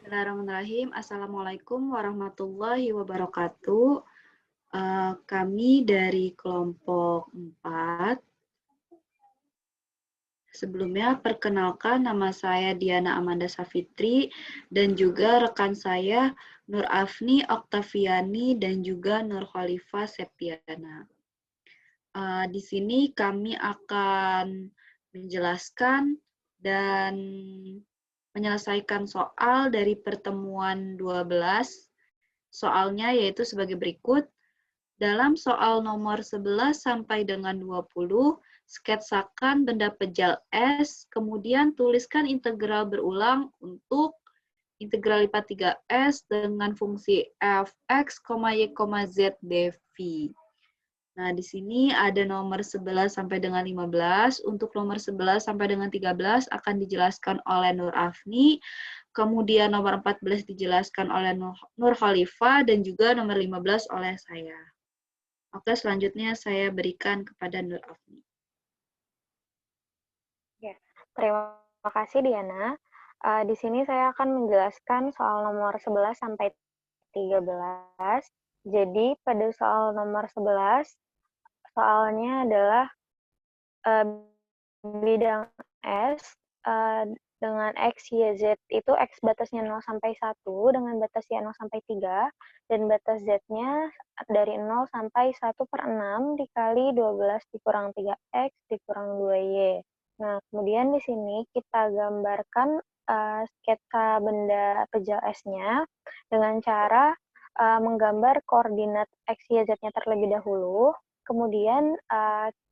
Bismillahirrahmanirrahim. Assalamualaikum warahmatullahi wabarakatuh. Kami dari kelompok 4. Sebelumnya, perkenalkan nama saya Diana Amanda Safitri dan juga rekan saya Nur Afni Oktaviani dan juga Nur Khalifah Septiana. Di sini kami akan menjelaskan dan menyelesaikan soal dari pertemuan 12. Soalnya yaitu sebagai berikut. Dalam soal nomor 11 sampai dengan 20, sketsakan benda pejal S, kemudian tuliskan integral berulang untuk integral lipat 3S dengan fungsi fx, y, z dv. Nah, di sini ada nomor 11 sampai dengan 15. Untuk nomor 11 sampai dengan 13 akan dijelaskan oleh Nur Afni. Kemudian nomor 14 dijelaskan oleh Nur Khalifah dan juga nomor 15 oleh saya. Oke, selanjutnya saya berikan kepada Nur Afni. Ya, terima kasih Diana. Di sini saya akan menjelaskan soal nomor 11 sampai 13. Jadi pada soal nomor 11, soalnya adalah bidang S dengan X, Y, Z itu X batasnya 0 sampai 1 dengan batas Y 0 sampai 3 dan batas Z-nya dari 0 sampai 1/6 dikali 12 dikurang 3X dikurang 2Y. Nah, kemudian di sini kita gambarkan sketsa benda pejal S-nya dengan cara menggambar koordinat X, Y, Z-nya terlebih dahulu. Kemudian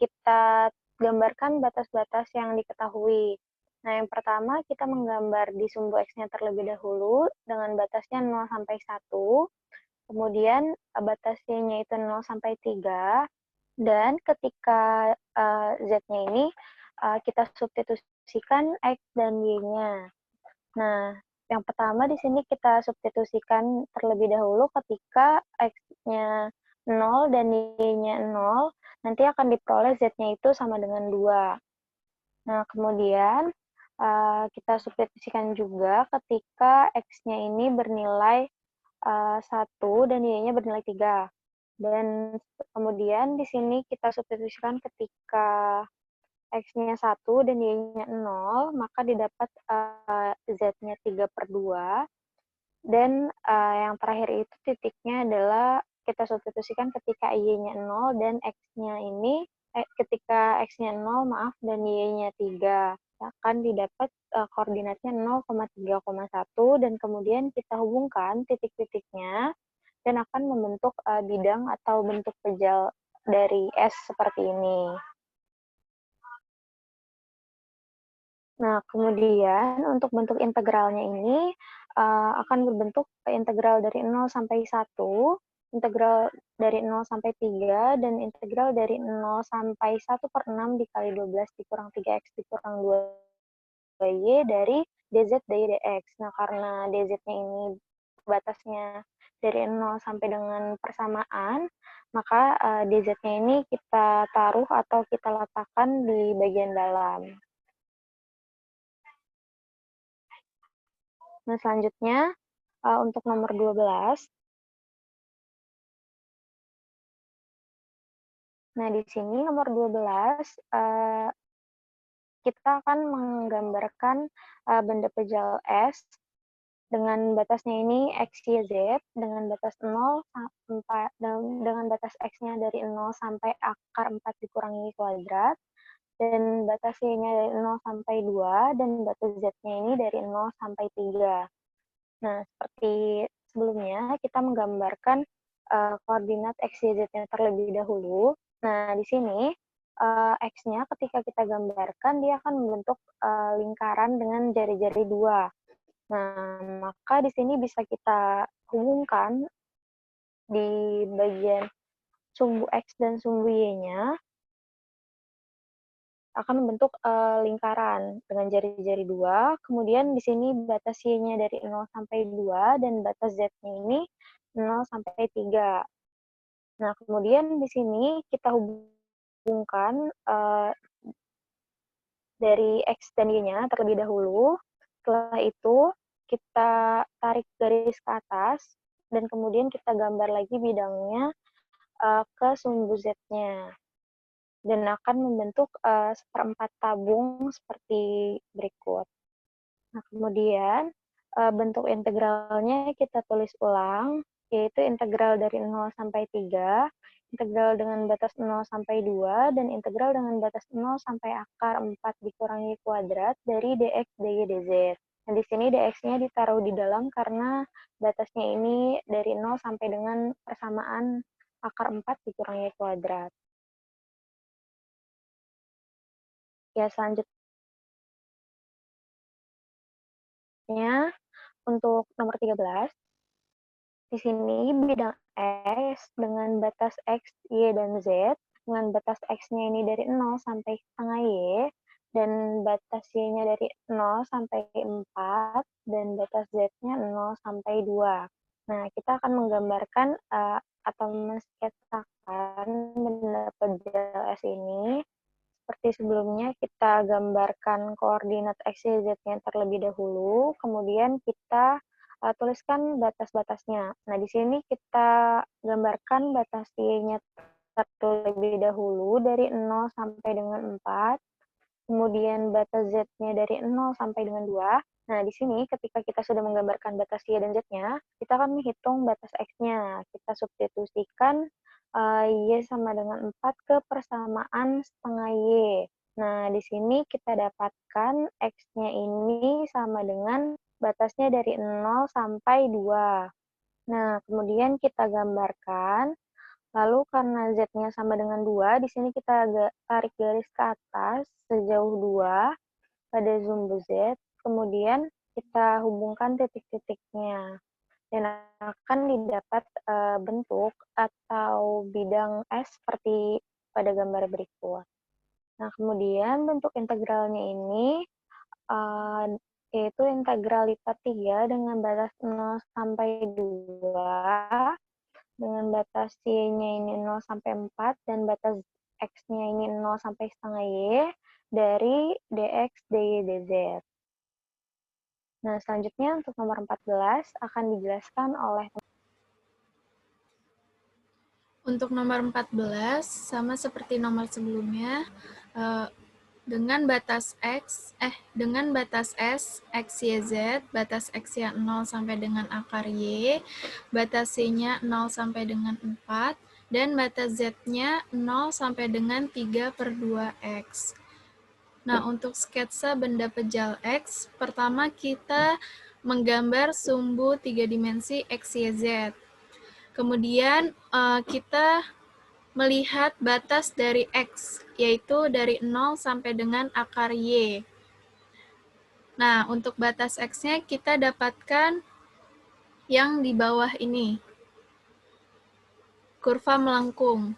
kita gambarkan batas-batas yang diketahui. Nah, yang pertama kita menggambar di sumbu X-nya terlebih dahulu dengan batasnya 0 sampai 1. Kemudian batas Y-nya itu 0 sampai 3. Dan ketika Z-nya ini kita substitusikan X dan Y-nya. Nah, yang pertama di sini kita substitusikan terlebih dahulu ketika X-nya 0 dan Y-nya 0, nanti akan diperoleh Z-nya itu sama dengan 2. Nah, kemudian kita substitusikan juga ketika X-nya ini bernilai 1 dan Y-nya bernilai 3. Dan kemudian di sini kita substitusikan ketika X-nya 1 dan Y-nya 0, maka didapat Z-nya 3/2. Dan yang terakhir itu titiknya adalah kita substitusikan ketika Y-nya 0 dan X-nya ini, ketika X-nya 0, maaf, dan Y-nya 3. Akan didapat koordinatnya 0,3,1 dan kemudian kita hubungkan titik-titiknya dan akan membentuk bidang atau bentuk pejal dari S seperti ini. Nah, kemudian untuk bentuk integralnya ini akan berbentuk integral dari 0 sampai 1, integral dari 0 sampai 3, dan integral dari 0 sampai 1/6 dikali 12 dikurang 3x dikurang 2y dari dz dari dx. Nah, karena dz-nya ini batasnya dari 0 sampai dengan persamaan, maka dz-nya ini kita taruh atau kita letakkan di bagian dalam. Nah, selanjutnya untuk nomor 12. Nah, di sini nomor 12 kita akan menggambarkan benda pejal S dengan batasnya ini X, Y, Z dengan batas 0 sampai dengan batas X-nya dari 0 sampai akar 4 dikurangi kuadrat dan batas Y-nya dari 0 sampai 2 dan batas Z-nya ini dari 0 sampai 3. Nah, seperti sebelumnya, kita menggambarkan koordinat X, Y, Z-nya terlebih dahulu. Nah, di sini X-nya ketika kita gambarkan, dia akan membentuk lingkaran dengan jari-jari 2. Nah, maka di sini bisa kita hubungkan di bagian sumbu X dan sumbu Y-nya akan membentuk lingkaran dengan jari-jari 2. Kemudian di sini batas Y-nya dari 0 sampai 2 dan batas Z-nya ini 0 sampai 3. Nah, kemudian di sini kita hubungkan dari X dan Y-nya terlebih dahulu. Setelah itu kita tarik garis ke atas, dan kemudian kita gambar lagi bidangnya ke sumbu Z-nya. Dan akan membentuk seperempat tabung seperti berikut. Nah, kemudian bentuk integralnya kita tulis ulang, yaitu integral dari 0 sampai 3, integral dengan batas 0 sampai 2, dan integral dengan batas 0 sampai akar 4 dikurangi kuadrat dari dx, dy, dz. Nah, di sini dx-nya ditaruh di dalam karena batasnya ini dari 0 sampai dengan persamaan akar 4 dikurangi kuadrat. Ya, selanjutnya untuk nomor 13, di sini bidang X dengan batas X, Y, dan Z, dengan batas X-nya ini dari 0 sampai setengah Y, dan batas Y-nya dari 0 sampai 4, dan batas Z-nya 0 sampai 2. Nah, kita akan menggambarkan atau mensketsakan benda pejal S ini. Seperti sebelumnya, kita gambarkan koordinat X, Y, Z-nya terlebih dahulu, kemudian kita tuliskan batas-batasnya. Nah, di sini kita gambarkan batas Y-nya terlebih dahulu dari 0 sampai dengan 4, kemudian batas Z-nya dari 0 sampai dengan 2. Nah, di sini ketika kita sudah menggambarkan batas Y dan Z-nya, kita akan menghitung batas X-nya. Kita substitusikan Y sama dengan 4 ke persamaan setengah Y. Nah, di sini kita dapatkan X-nya ini sama dengan batasnya dari 0 sampai 2. Nah, kemudian kita gambarkan. Lalu karena Z-nya sama dengan 2, di sini kita tarik garis ke atas sejauh 2 pada sumbu Z. Kemudian kita hubungkan titik-titiknya. Dan akan didapat bentuk atau bidang S seperti pada gambar berikut. Nah, kemudian bentuk integralnya ini yaitu integral lipat 3 dengan batas 0 sampai 2, dengan batas Y-nya ini 0 sampai 4, dan batas X-nya ini 0 sampai setengah Y, dari dx, dy, dz. Nah, selanjutnya untuk nomor 14 akan dijelaskan oleh. Untuk nomor 14, sama seperti nomor sebelumnya, dengan batas S, X, Y, Z, batas X-nya 0 sampai dengan akar Y, batas Y-nya 0 sampai dengan 4, dan batas Z-nya 0 sampai dengan 3/2X. Nah, untuk sketsa benda pejal X, pertama kita menggambar sumbu 3 dimensi X, Y, Z. Kemudian kita melihat batas dari X, yaitu dari 0 sampai dengan akar Y. Nah, untuk batas X-nya kita dapatkan yang di bawah ini, kurva melengkung.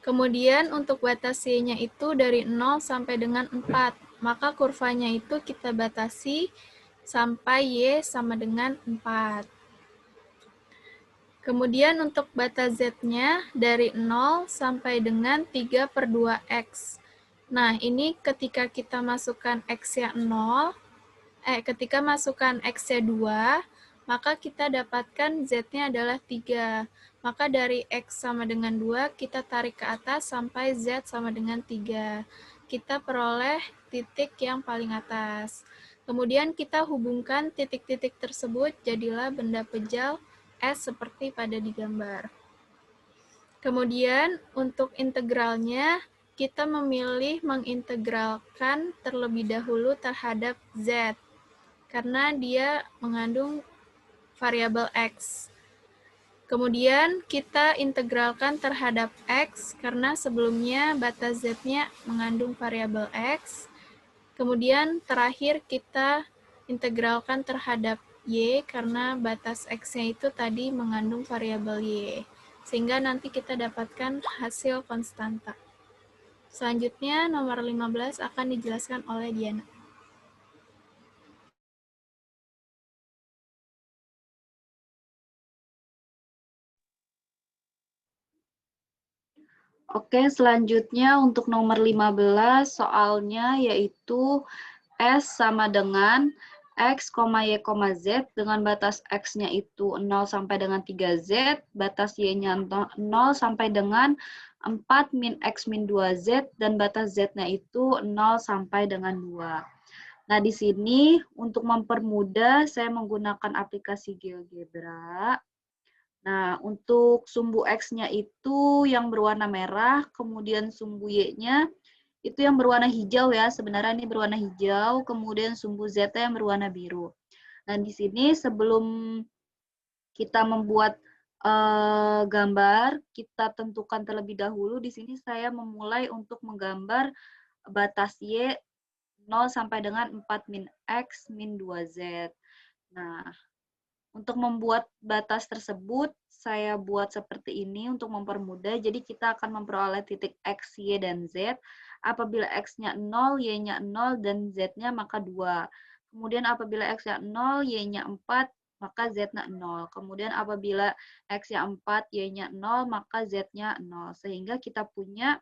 Kemudian untuk batas Y-nya itu dari 0 sampai dengan 4, maka kurvanya itu kita batasi sampai Y sama dengan 4. Kemudian untuk batas Z-nya dari 0 sampai dengan 3/2X. Nah, ini ketika kita masukkan X-nya 0, ketika masukkan X-nya 2, maka kita dapatkan Z-nya adalah 3. Maka dari X sama dengan 2, kita tarik ke atas sampai Z sama dengan 3. Kita peroleh titik yang paling atas. Kemudian kita hubungkan titik-titik tersebut, jadilah benda pejal S seperti pada digambar. Kemudian untuk integralnya, kita memilih mengintegralkan terlebih dahulu terhadap Z, karena dia mengandung variabel X. Kemudian kita integralkan terhadap X, karena sebelumnya batas Z-nya mengandung variabel X. Kemudian terakhir kita integralkan terhadap Y, karena batas X-nya itu tadi mengandung variabel Y. Sehingga nanti kita dapatkan hasil konstanta. Selanjutnya, nomor 15 akan dijelaskan oleh Diana. Oke, selanjutnya untuk nomor 15 soalnya yaitu S sama dengan X, Y, Z dengan batas X-nya itu 0 sampai dengan 3Z, batas Y-nya 0 sampai dengan 4 min X min 2Z, dan batas Z-nya itu 0 sampai dengan 2. Nah, di sini untuk mempermudah saya menggunakan aplikasi GeoGebra. Nah, untuk sumbu X-nya itu yang berwarna merah, kemudian sumbu Y-nya itu yang berwarna hijau ya, sebenarnya ini berwarna hijau, kemudian sumbu Z yang berwarna biru. Nah, di sini sebelum kita membuat gambar, kita tentukan terlebih dahulu. Di sini saya memulai untuk menggambar batas Y 0 sampai dengan 4 min X min 2Z. Nah, untuk membuat batas tersebut, saya buat seperti ini untuk mempermudah. Jadi kita akan memperoleh titik X, Y, dan Z. Apabila X-nya 0, Y-nya 0, dan Z-nya maka 2. Kemudian apabila X-nya 0, Y-nya 4, maka Z-nya 0. Kemudian apabila X-nya 4, Y-nya 0, maka Z-nya 0. Sehingga kita punya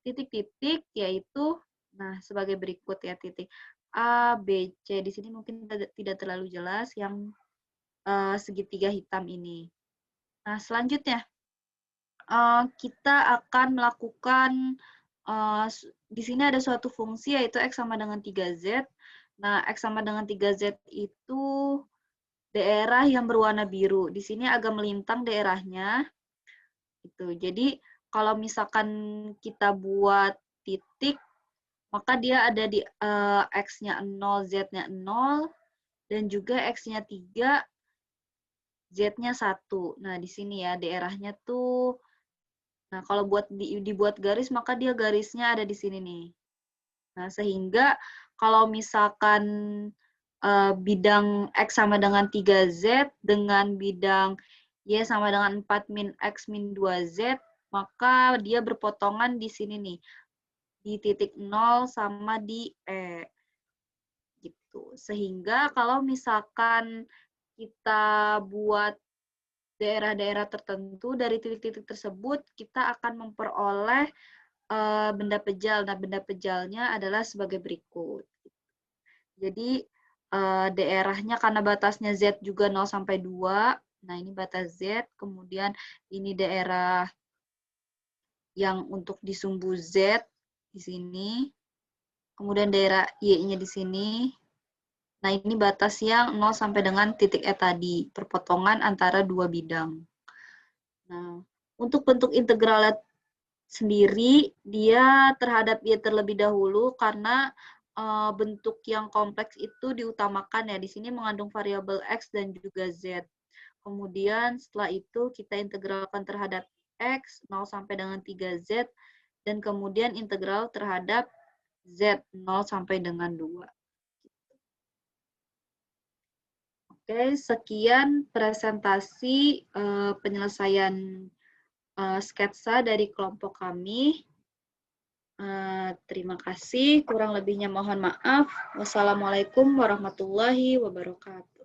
titik-titik yaitu, nah sebagai berikut ya, titik A, B, C. Di sini mungkin tidak terlalu jelas yang segitiga hitam ini. Nah, selanjutnya kita akan melakukan di sini ada suatu fungsi yaitu X sama dengan 3Z. Nah, X sama dengan 3Z itu daerah yang berwarna biru. Di sini agak melintang daerahnya. Gitu. Jadi, kalau misalkan kita buat titik, maka dia ada di X-nya 0, Z-nya 0, dan juga X-nya 3, Z-nya 1. Nah, di sini ya daerahnya tuh. Nah, kalau dibuat garis, maka dia garisnya ada di sini nih. Nah, sehingga kalau misalkan bidang X sama dengan 3Z dengan bidang Y sama dengan 4 min X min 2Z, maka dia berpotongan di sini nih. Di titik 0 sama di E. Gitu. Sehingga kalau misalkan kita buat daerah-daerah tertentu, dari titik-titik tersebut kita akan memperoleh benda pejal. Nah, benda pejalnya adalah sebagai berikut. Jadi daerahnya karena batasnya Z juga 0 sampai 2. Nah, ini batas Z, kemudian ini daerah yang untuk di sumbu Z di sini. Kemudian daerah Y-nya di sini. Nah, ini batas yang 0 sampai dengan titik E tadi, perpotongan antara dua bidang. Nah, untuk bentuk integralnya sendiri, dia terhadap Y terlebih dahulu karena bentuk yang kompleks itu diutamakan ya. Di sini mengandung variabel X dan juga Z. Kemudian setelah itu kita integralkan terhadap X 0 sampai dengan 3Z, dan kemudian integral terhadap Z 0 sampai dengan 2. Oke, sekian presentasi penyelesaian sketsa dari kelompok kami. Terima kasih, kurang lebihnya mohon maaf. Wassalamualaikum warahmatullahi wabarakatuh.